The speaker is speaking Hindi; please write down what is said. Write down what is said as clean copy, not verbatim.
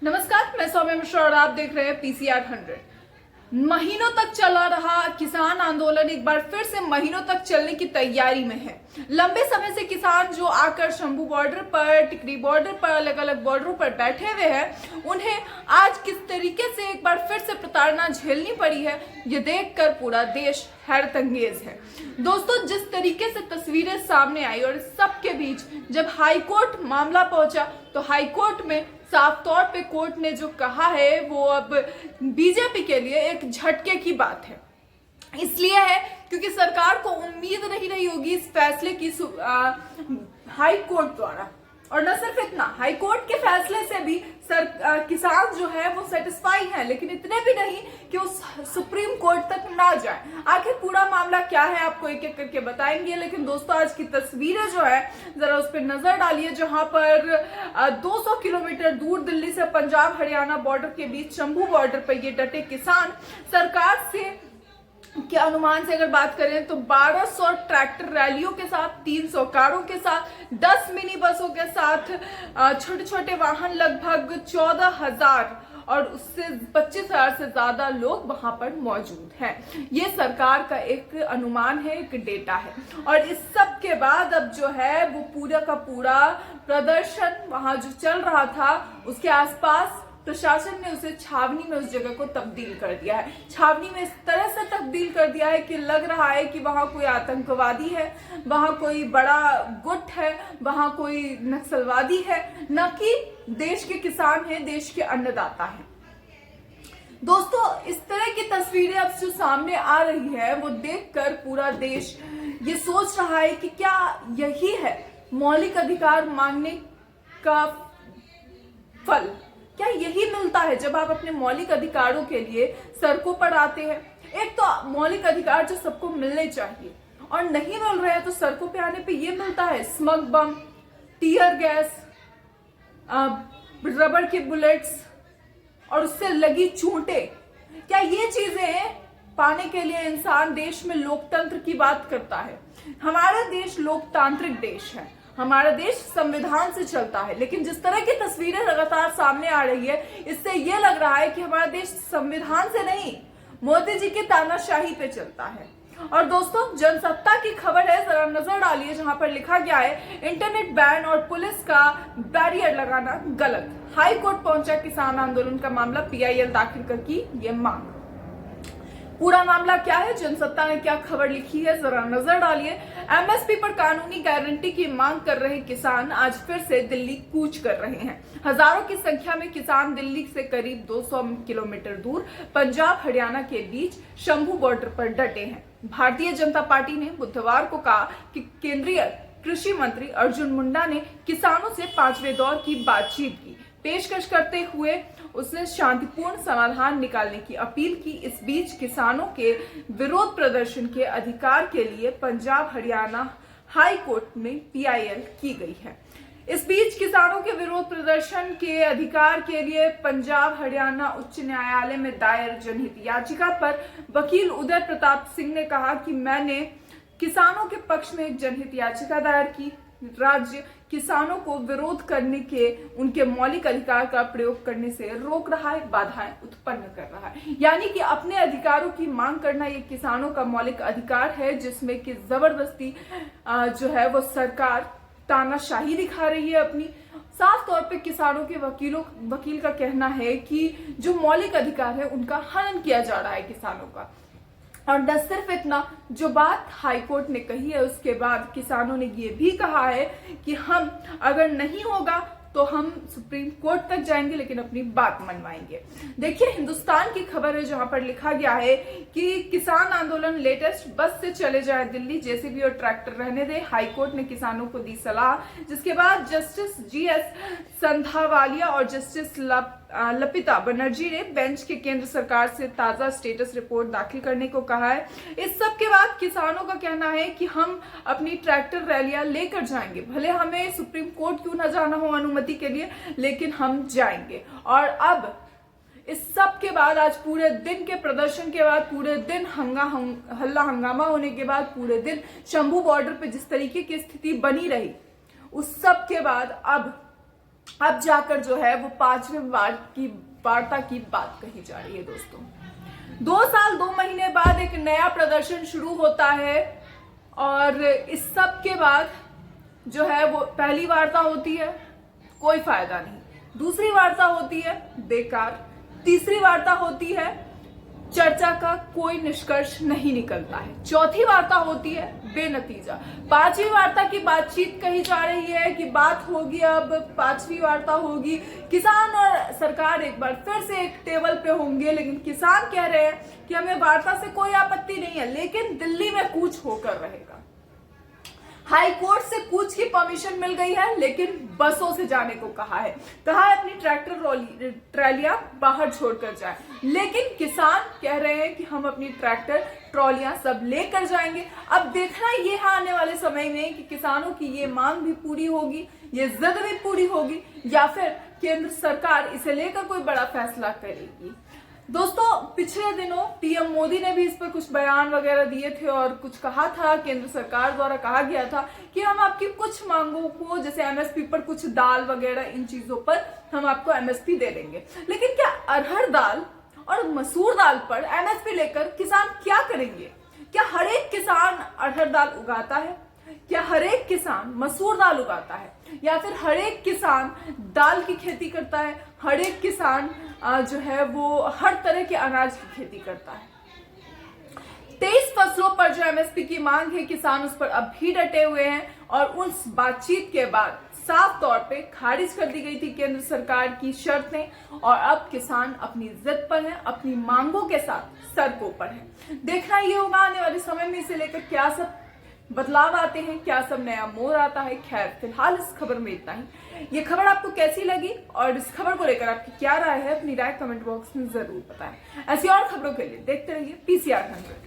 नमस्कार, मैं सौम्या मिश्रा और आप देख रहे हैं पीसीआर 100। महीनों तक चला रहा किसान आंदोलन एक बार फिर से महीनों तक चलने की तैयारी में है। लंबे समय से किसान जो आकर शंभू बॉर्डर पर, टिकरी बॉर्डर पर, अलग अलग बॉर्डरों पर बैठे हुए हैं, उन्हें आज किस तरीके से एक बार फिर से प्रताड़ना झेलनी पड़ी है, ये देखकर पूरा देश हैरतअंगेज है। दोस्तों, जिस तरीके से तस्वीरें सामने आई और इस सब के बीच जब हाईकोर्ट मामला पहुंचा तो हाईकोर्ट में साफ तौर पे कोर्ट ने जो कहा है वो अब बीजेपी के लिए एक झटके की बात है। इसलिए है क्योंकि सरकार को उम्मीद नहीं रही होगी इस फैसले की हाई कोर्ट द्वारा, और न सिर्फ इतना, हाई कोर्ट के फैसले से भी किसान जो है वो सेटिस्फाई है, लेकिन इतने भी नहीं कि वो सुप्रीम कोर्ट तक ना जाए। आखिर पूरा मामला क्या है आपको एक एक करके बताएंगे, लेकिन दोस्तों आज की तस्वीरें जो है जरा उस पर नजर डालिए, जहां पर 200 किलोमीटर दूर दिल्ली से पंजाब हरियाणा बॉर्डर के बीच शंभू बॉर्डर पर ये डटे किसान सरकार से के अनुमान से अगर बात करें तो 1200 ट्रैक्टर रैलियों के साथ, 300 कारों के साथ, 10 मिनी बसों के साथ, छोटे छोटे वाहन लगभग 14,000 और उससे 25,000 से ज्यादा लोग वहां पर मौजूद हैं। ये सरकार का एक अनुमान है, एक डेटा है। और इस सब के बाद अब जो है वो पूरा का पूरा प्रदर्शन वहां जो चल रहा था उसके आसपास प्रशासन ने उसे छावनी में उस जगह को तब्दील कर दिया है। छावनी में इस तरह से तब्दील कर दिया है कि लग रहा है कि वहां कोई आतंकवादी है, वहां कोई बड़ा गुट है, वहां कोई नक्सलवादी है, न कि देश के किसान हैं, देश के अन्नदाता हैं। दोस्तों, इस तरह की तस्वीरें अब जो सामने आ रही है वो देखकर पूरा देश ये सोच रहा है कि क्या यही है मौलिक अधिकार मांगने का फल? क्या यही मिलता है जब आप अपने मौलिक अधिकारों के लिए सड़कों पर आते हैं? एक तो मौलिक अधिकार जो सबको मिलने चाहिए और नहीं मिल रहे हैं, तो सड़कों पे आने पे ये मिलता है स्मग बम, टीयर गैस, रबर के बुलेट्स और उससे लगी चूंटे। क्या ये चीजें पाने के लिए इंसान देश में लोकतंत्र की बात करता है? हमारा देश लोकतांत्रिक देश है, हमारा देश संविधान से चलता है, लेकिन जिस तरह की तस्वीरें लगातार सामने आ रही है इससे ये लग रहा है कि हमारा देश संविधान से नहीं, मोदी जी की तानाशाही पे चलता है। और दोस्तों, जनसत्ता की खबर है, जरा नजर डालिए, जहां पर लिखा गया है इंटरनेट बैन और पुलिस का बैरियर लगाना गलत। हाई कोर्ट पहुंचा किसान आंदोलन का मामला, पीआईएल दाखिल कर की ये मांग। पूरा मामला क्या है, जनसत्ता ने क्या खबर लिखी है, जरा नजर डालिए। एमएसपी पर कानूनी गारंटी की मांग कर रहे किसान आज फिर से दिल्ली कूच कर रहे हैं। हजारों की संख्या में किसान दिल्ली से करीब 200 किलोमीटर दूर पंजाब हरियाणा के बीच शंभू बॉर्डर पर डटे हैं। भारतीय जनता पार्टी ने बुधवार को कहा कि केंद्रीय कृषि मंत्री अर्जुन मुंडा ने किसानों से 5वें दौर की बातचीत की पेशकश करते हुए उसने शांतिपूर्ण समाधान निकालने की अपील की। इस बीच किसानों के विरोध प्रदर्शन के अधिकार के लिए पंजाब हरियाणा हाई कोर्ट में पीआईएल की गई है। इस बीच किसानों के विरोध प्रदर्शन के अधिकार के लिए पंजाब हरियाणा उच्च न्यायालय में दायर जनहित याचिका पर वकील उदय प्रताप सिंह ने कहा कि मैंने किसानों के पक्ष में एक जनहित याचिका दायर की। राज्य किसानों को विरोध करने के, उनके मौलिक अधिकार का प्रयोग करने से रोक रहा है, बाधाएं उत्पन्न कर रहा है। यानी कि अपने अधिकारों की मांग करना ये किसानों का मौलिक अधिकार है, जिसमें कि जबरदस्ती जो है वो सरकार तानाशाही दिखा रही है अपनी। साफ तौर पे किसानों के वकील का कहना है कि जो मौलिक अधिकार है उनका हनन किया जा रहा है किसानों का। और न सिर्फ इतना, जो बात हाईकोर्ट ने कही है उसके बाद किसानों ने ये भी कहा है कि हम अगर नहीं होगा तो हम सुप्रीम कोर्ट तक जाएंगे, लेकिन अपनी बात मनवाएंगे। देखिए, हिंदुस्तान की खबर है जहां पर लिखा गया है कि किसान आंदोलन लेटेस्ट, बस से चले जाए दिल्ली, जेसीबी और ट्रैक्टर रहने दे। हाईकोर्ट ने किसानों को दी सलाह, जिसके बाद जस्टिस जीएस संधावालिया और जस्टिस लपिता बनर्जी ने बेंच के केंद्र सरकार से ताजा स्टेटस रिपोर्ट दाखिल करने को कहा है। इस सब के बाद किसानों का कहना है कि हम अपनी ट्रैक्टर रैलियां लेकर जाएंगे, भले हमें सुप्रीम कोर्ट क्यों ना जाना हो अनुमति के लिए, लेकिन हम जाएंगे। और अब इस सब के बाद, आज पूरे दिन के प्रदर्शन के बाद, पूरे दिन हल्ला हंगामा होने के बाद, पूरे दिन शंभू बॉर्डर पे जिस तरीके की स्थिति बनी रही, उस सब के बाद अब अब जाकर जो है वो 5वें वार्ता की बात कही जा रही है दोस्तों। 2 साल 2 महीने बाद एक नया प्रदर्शन शुरू होता है और इस सब के बाद जो है वो पहली वार्ता होती है, कोई फायदा नहीं। दूसरी वार्ता होती है, बेकार। तीसरी वार्ता होती है, चर्चा का कोई निष्कर्ष नहीं निकलता है। चौथी वार्ता होती है, बेनतीजा। 5वीं वार्ता की बातचीत कही जा रही है कि बात होगी, अब 5वीं वार्ता होगी, किसान और सरकार एक बार फिर से एक टेबल पे होंगे। लेकिन किसान कह रहे हैं कि हमें वार्ता से कोई आपत्ति नहीं है, लेकिन दिल्ली में कूच होकर रहेगा। हाई कोर्ट से कूच की परमिशन मिल गई है, लेकिन बसों से जाने को कहा है अपनी ट्रैक्टर ट्रॉलियां बाहर छोड़कर जाएं। लेकिन किसान कह रहे हैं कि हम अपनी ट्रैक्टर ट्रॉलियां सब लेकर जाएंगे। अब देखना ये है आने वाले समय में कि किसानों की ये मांग भी पूरी होगी, ये जिद भी पूरी होगी, या फिर केंद्र सरकार इसे लेकर कोई बड़ा फैसला करेगी। दोस्तों, पिछले दिनों पीएम मोदी ने भी इस पर कुछ बयान वगैरह दिए थे और कुछ कहा था। केंद्र सरकार द्वारा कहा गया था कि हम आपकी कुछ मांगों को, जैसे एमएसपी पर, कुछ दाल वगैरह, इन चीजों पर हम आपको एमएसपी दे देंगे। लेकिन क्या अरहर दाल और मसूर दाल पर एमएसपी लेकर किसान क्या करेंगे? क्या हर एक किसान अरहर दाल उगाता है? क्या हर एक किसान मसूर दाल उगाता है? या फिर हर एक किसान दाल की खेती करता है? हर एक किसान जो है वो हर तरह के अनाज की खेती करता है? 23 फसलों पर जो एमएसपी की मांग है, किसान उस पर अब भी डटे हुए हैं और उस बातचीत के बाद साफ तौर पे खारिज कर दी गई थी केंद्र सरकार की शर्तें और अब किसान अपनी जिद पर है, अपनी मांगों के साथ सड़कों पर है। देखना ये होगा आने वाले समय में इसे लेकर क्या सब बदलाव आते हैं, क्या सब नया मोड़ आता है। खैर, फिलहाल इस खबर में इतना ही। ये खबर आपको कैसी लगी और इस खबर को लेकर आपकी क्या राय है, अपनी राय कमेंट बॉक्स में जरूर बताएं। ऐसी और खबरों के लिए देखते रहिए PCR 100।